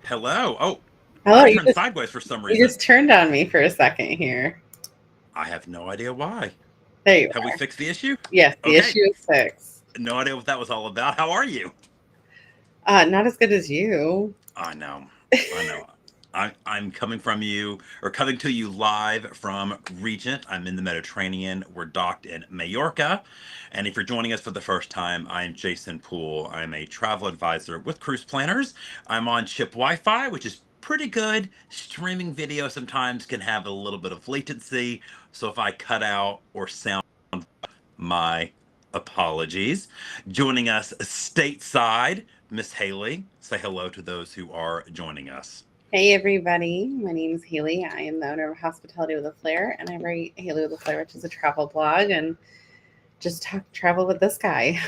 Hello. Oh, Hello, I you turned just sideways for some you reason. just turned on me for a second here. I have no idea why. There you Have we are. fixed the issue? Yes, the Okay. issue is fixed. No idea what that was all about. How are you? Not as good as you. I know. I know. I'm coming from you or coming to you live from Regent. I'm in the Mediterranean. We're docked in Majorca. And if you're joining us for the first time, I'm Jason Poole. I'm a travel advisor with Cruise Planners. I'm on ship Wi Fi, which is pretty good. Streaming video sometimes can have a little bit of latency. So if I cut out or sound, my apologies. Joining us stateside, Miss Haley. Say hello to those who are joining us. Hey everybody, my name is Haley. I am the owner of Hospitality with a Flair, and I write Haley with a Flair, which is a travel blog, and just talk travel with this guy.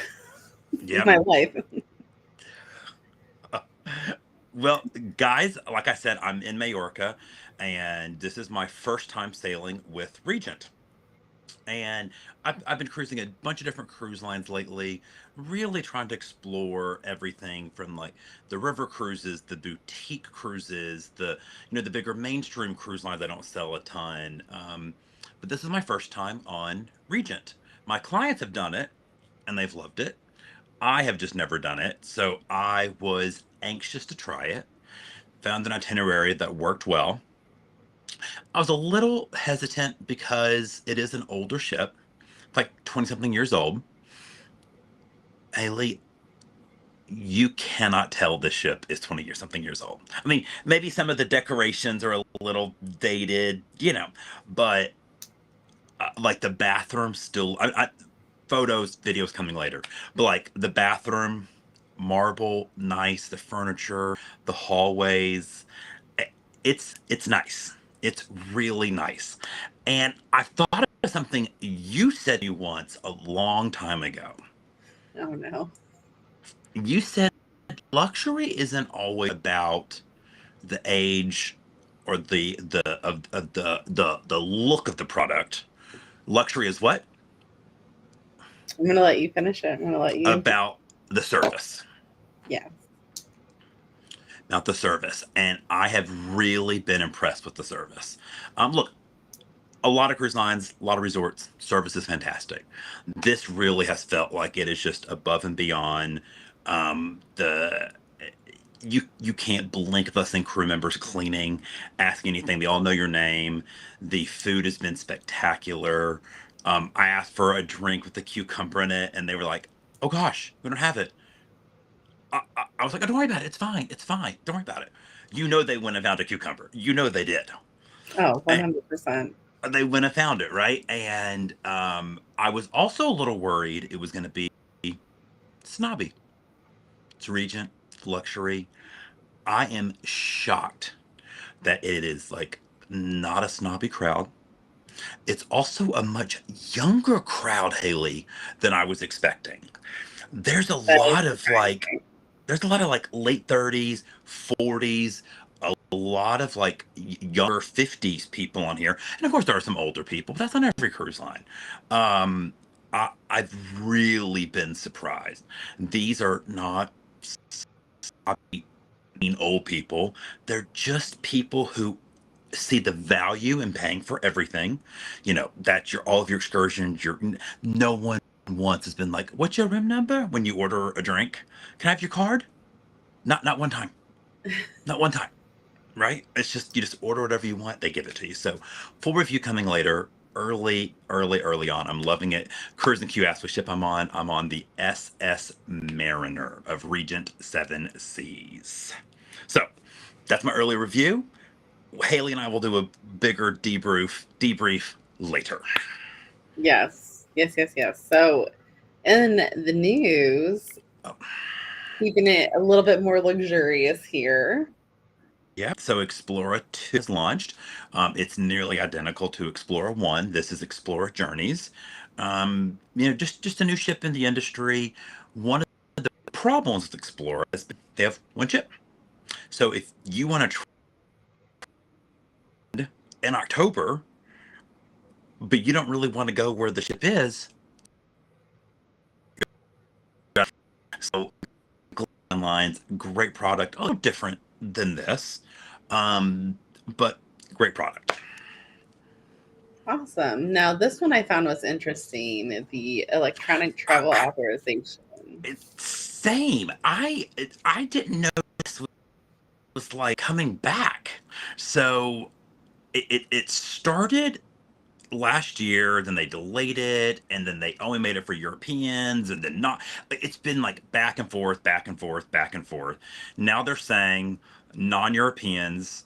This is Yep. my life. Well, guys, like I said, I'm in Majorca, and this is my first time sailing with Regent. And I've been cruising a bunch of different cruise lines lately, really trying to explore everything from like the river cruises, the boutique cruises, the bigger mainstream cruise lines I don't sell a ton. But this is my first time on Regent. My clients have done it and they've loved it. I have just never done it, so I was anxious to try it. Found an itinerary that worked well. I was a little hesitant because it is an older ship, like 20 something years old. Haley, you cannot tell this ship is 20 years something years old. I mean, maybe some of the decorations are a little dated, but like the bathroom still, photos, videos coming later, but like the bathroom, marble, nice, the furniture, the hallways, eh, it's nice. It's really nice. And I thought of something you said to me once a long time ago. Oh no. You said luxury isn't always about the age or the look of the product. Luxury is what? I'm gonna let you finish it. I'm gonna let you. About the service. Yeah. Not the service. And I have really been impressed with the service. Look, a lot of cruise lines, a lot of resorts, service is fantastic. This really has felt like it is just above and beyond. The you can't blink without seeing crew members cleaning, asking anything. They all know your name. The food has been spectacular. I asked for a drink with a cucumber in it, and they were like, "Oh gosh, we don't have it." I was like, "Oh, don't worry about it. It's fine. It's fine. Don't worry about it." They went and found a cucumber. They did. Oh, And 100%. they went and found it, right? And I was also a little worried it was going to be snobby. It's Regent, it's luxury. I am shocked that it is like not a snobby crowd. It's also a much younger crowd, Haley, than I was expecting. There's a That is lot of like surprising. there's a lot of like late 30s, 40s, a lot of like younger 50s people on here. And of course there are some older people, but that's on every cruise line. Um I've really been surprised. These are not mean old people. They're just people who see the value in paying for everything. That your all of your excursions, no one once has been like, "What's your room number?" when you order a drink. "Can I have your card?" Not one time. Not one time. Right? It's just you just order whatever you want, they give it to you. So full review coming later. Early on. I'm loving it. Cruise and Q asked what ship I'm on. I'm on the SS Mariner of Regent Seven Seas. So that's my early review. Haley and I will do a bigger debrief later. Yes. Yes, yes, yes. So, in the news, Oh, keeping it a little bit more luxurious here. yeah. So Explora 2 is launched. It's nearly identical to Explora 1. This is Explora Journeys. Just a new ship in the industry. One of the problems with Explora is they have one ship. So if you want to trend in October, but you don't really want to go where the ship is, so lines, great product, a little different than this. Um, but great product. Awesome. Now, this one I found was interesting, the electronic travel I, authorization. it's same. I didn't know this was like coming back. So it started last year, then they delayed it, and then they only made it for Europeans, and then not. It's been like back and forth, back and forth, back and forth. Now they're saying non-Europeans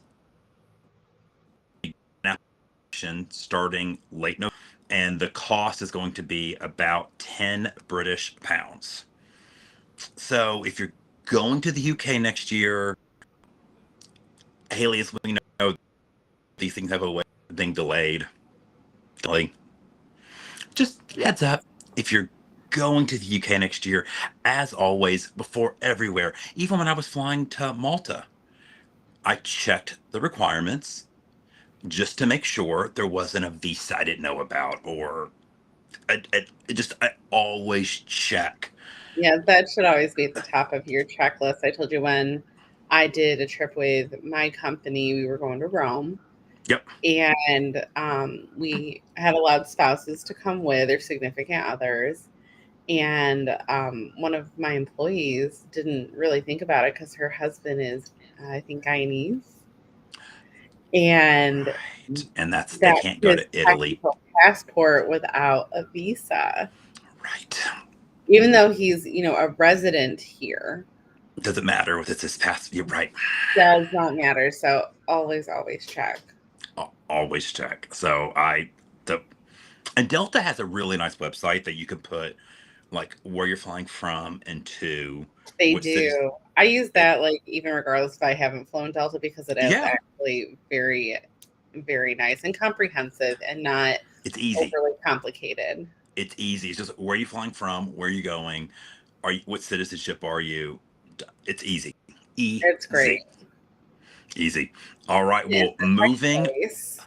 starting late November, and the cost is going to be about 10 British pounds. So if you're going to the UK next year, Haley, as we know, these things have a way of being delayed. Like, just heads up, if you're going to the UK next year, as always, before everywhere, even when I was flying to Malta, I checked the requirements just to make sure there wasn't a visa I didn't know about, or I always check. Yeah, that should always be at the top of your checklist. I told you when I did a trip with my company, we were going to Rome, Yep. and we had allowed spouses to come with their significant others. And one of my employees didn't really think about it because her husband is, I think, Guyanese, and Right. And they that's can't go his to Italy. technical passport without a visa, Right. even though he's, a resident here. Doesn't matter if it's his past. You're right. Does not matter. So always check. Always check. The, and Delta has a really nice website that you can put like where you're flying from and to They which cities. do. I use It, that like even regardless if I haven't flown Delta because it is yeah, actually very, very nice and comprehensive and not it's easy. overly complicated. It's easy. It's just where are you flying from? Where are you going? What citizenship are you? It's easy. It's great. Easy. Easy. All right. In Well, the next moving. case,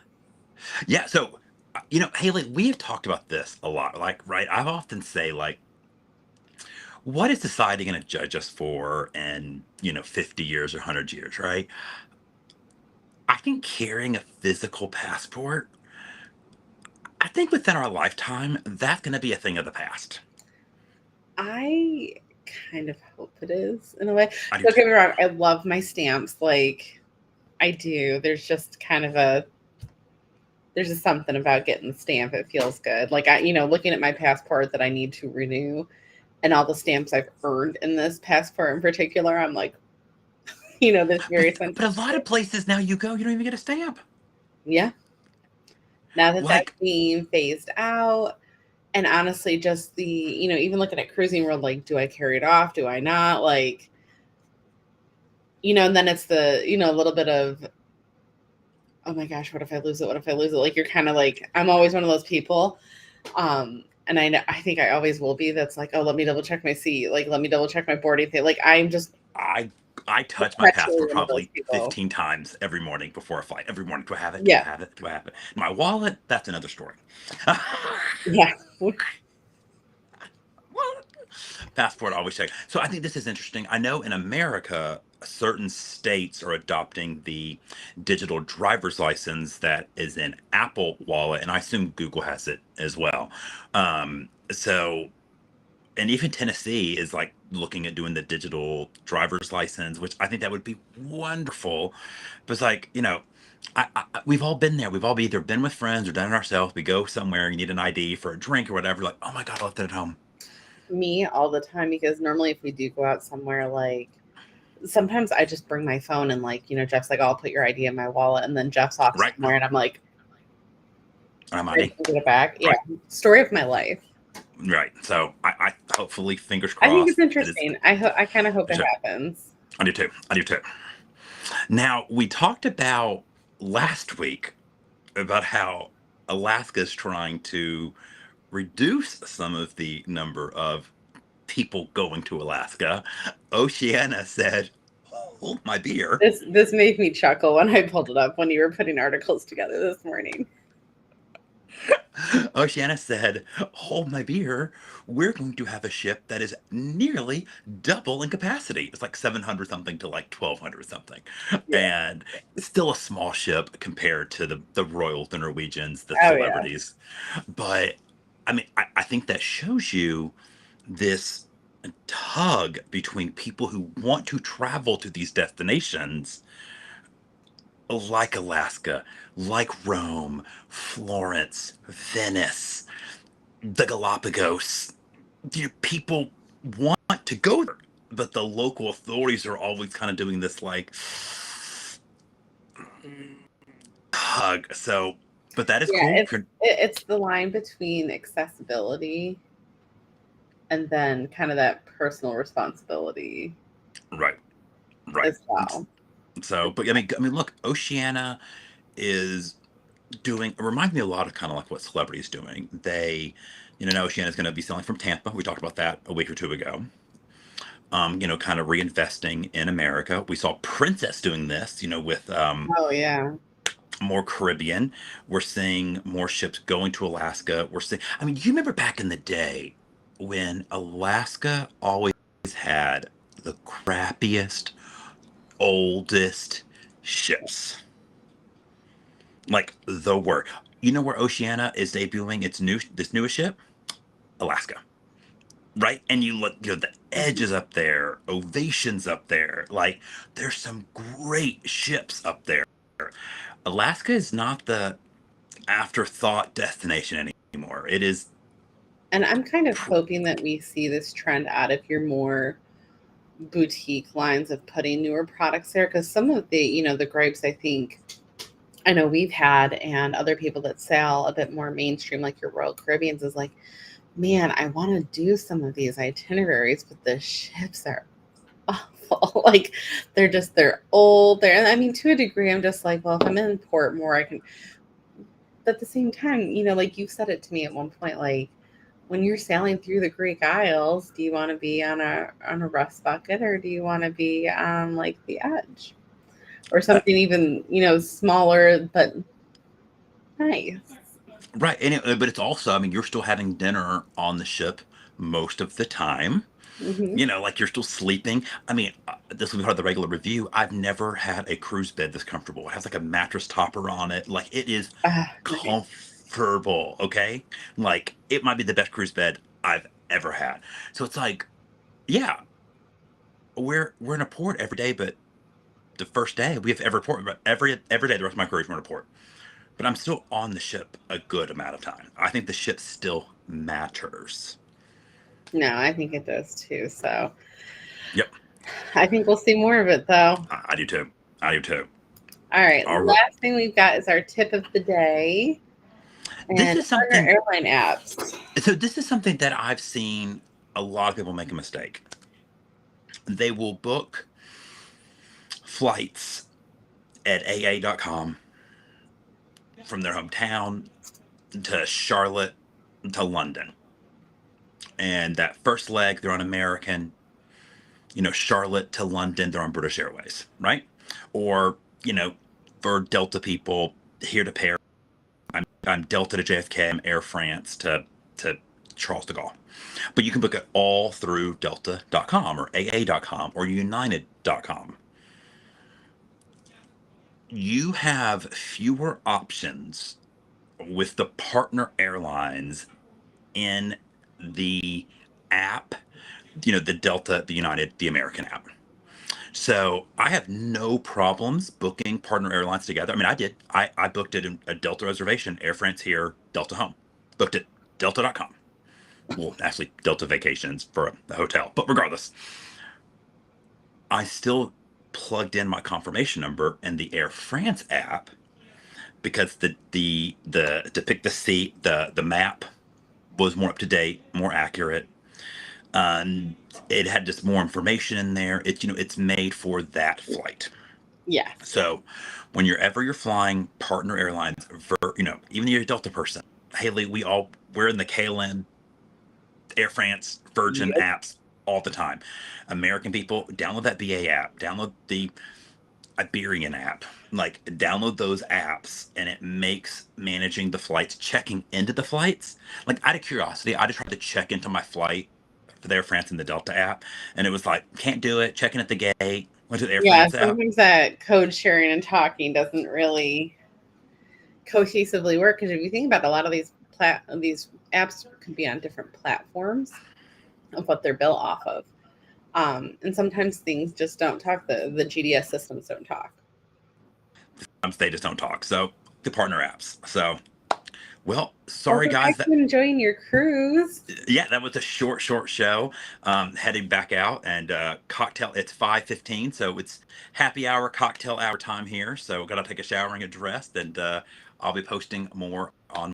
Yeah. So, Haley, we have talked about this a lot. Like, right. I often say, like, what is society going to judge us for in, 50 years or 100 years, right? I think carrying a physical passport, I think within our lifetime, that's going to be a thing of the past. I kind of hope it is in a way. I do Don't too. get me wrong, I love my stamps. Like I do. There's just kind of there's just something about getting the stamp. It feels good. Like looking at my passport that I need to renew and all the stamps I've earned in this passport in particular, I'm like, this very But a lot sentimental. of places now you go, you don't even get a stamp. Yeah. Now that that's Like, being phased out, and honestly, just even looking at Cruising World, like, do I carry it off? Do I not? Like, and then it's the, a little bit of, oh my gosh, what if I lose it? What if I lose it? Like, you're kind of like, I'm always one of those people. And I think I always will be. That's like, oh, let me double check my seat. Like, let me double check my boarding thing. Like, I'm just I I touch my perpetually passport one of those probably people. 15 times every morning before a flight. Every morning, do I have it? Do I Yeah. have it? Do I have it? My wallet, that's another story. Yeah. Passport always check. So I think this is interesting. I know in America, certain states are adopting the digital driver's license that is in Apple Wallet, and I assume Google has it as well. So, and even Tennessee is like looking at doing the digital driver's license, which I think that would be wonderful. But it's like, we've all been there. We've all either been with friends or done it ourselves. We go somewhere, you need an ID for a drink or whatever. Like, oh my God, I left it at home. Me all the time because normally if we do go out somewhere, like, sometimes I just bring my phone and, like, Jeff's like, I'll put your ID in my wallet, and then Jeff's off Right? somewhere and I'm like, I'm I ID. can get it back. Yeah. Right. Story of my life. Right. So I hopefully, fingers I think it's crossed, it is. interesting. I kind of hope it happens. I do too. I do too. Now, we talked about last week about how Alaska is trying to reduce some of the number of people going to Alaska. Oceana said, hold my beer. This made me chuckle when I pulled it up when you were putting articles together this morning. Oceana said, "Hold my beer. We're going to have a ship that is nearly double in capacity. It's like 700 something to like 1200 something. Yeah. And still a small ship compared to the Royals, the Norwegians, the Oh yeah. celebrities. But I mean, I think that shows you this tug between people who want to travel to these destinations like Alaska, like Rome, Florence, Venice, the Galapagos. You know, people want to go there, but the local authorities are always kind of doing this like hug. So, but that is Yeah, cool. it's the line between accessibility and then kind of that personal responsibility Right, right. as well. So, but I mean, look, Oceania is doing. It reminds me a lot of kind of like what Celebrity's doing. Now Oceania's going to be selling from Tampa. We talked about that a week or two ago. Kind of reinvesting in America. We saw Princess doing this, with Oh yeah. more Caribbean. We're seeing more ships going to Alaska. I mean, you remember back in the day when Alaska always had the crappiest, oldest ships, like the worst. You know where Oceania is debuting this newest ship? Alaska, right? And you look, the Mhm. edges up there, Ovations up there. Like, there's some great ships up there. Alaska is not the afterthought destination anymore. It is. And I'm kind of pr- hoping that we see this trend out of your more boutique lines of putting newer products there, because some of the grapes I know we've had and other people that sell a bit more mainstream, like your Royal Caribbeans, is like, man, I want to do some of these itineraries, but the ships are awful. Like they're old. And I mean, to a degree, I'm just like, well, if I'm in port more, I can. But at the same time, like you said it to me at one point, like when you're sailing through the Greek Isles, do you want to be on a rust bucket, or do you want to be on like the edge or uh, something even smaller but nice? right. But it's also, I mean, you're still having dinner on the ship most of the time. Hmm. Like you're still sleeping. I mean, this will be part of the regular review. I've never had a cruise bed this comfortable. It has like a mattress topper on it. Like it is Nice. comfortable. Okay. Like it might be the best cruise bed I've ever had. So it's like, yeah, we're in a port every day, but the first day we have every port, but every day the rest of my cruise we're in a port. But I'm still on the ship a good amount of time. I think the ship still matters. No, I think it does too. So Yep, I think we'll see more of it though. I do too. I do too. All right. All right. Last thing we've got is our tip of the day This and is partner something. airline apps. So this is something that I've seen a lot of people make a mistake. They will book flights at AA.com from their hometown to Charlotte to London. And that first leg, they're on American. Charlotte to London, they're on British Airways, right? Or, for Delta people, here to Paris, I'm Delta to JFK, I'm Air France to Charles de Gaulle. But you can book it all through delta.com or AA.com or united.com. You have fewer options with the partner airlines in the app, the Delta, the United, the American app. So I have no problems booking partner airlines together. I mean, I did. I booked it in a Delta reservation, Air France here, Delta home. Booked it delta.com. Well, actually, Delta vacations for a hotel. But regardless, I still plugged in my confirmation number in the Air France app because the to pick the seat, the map was more up to date, more accurate. And it had just more information in there. It's made for that flight. Yes. So when you're flying partner airlines, even you're a Delta person, Haley, we're in the KLM, Air France, Virgin Yep. apps all the time. American people, download that BA app, download the Iberian app. Like, download those apps, and it makes managing the flights, checking into the flights. Like, out of curiosity, I just tried to check into my flight for the Air France and the Delta app, and it was like, can't do it. Checking at the gate. Went to the Air Yeah, France app. sometimes that code sharing and talking doesn't really cohesively work because if you think about it, a lot of these apps could be on different platforms of what they're built off of. And sometimes things just don't talk. The GDS systems don't talk. Sometimes they just don't talk. So the partner apps. So, well, Well, sorry go guys. back to enjoying your cruise. Yeah, that was a short show. Heading back out, and cocktail. It's 5:15, so it's happy hour, cocktail hour time here. So gotta take a shower and get dressed, and I'll be posting more on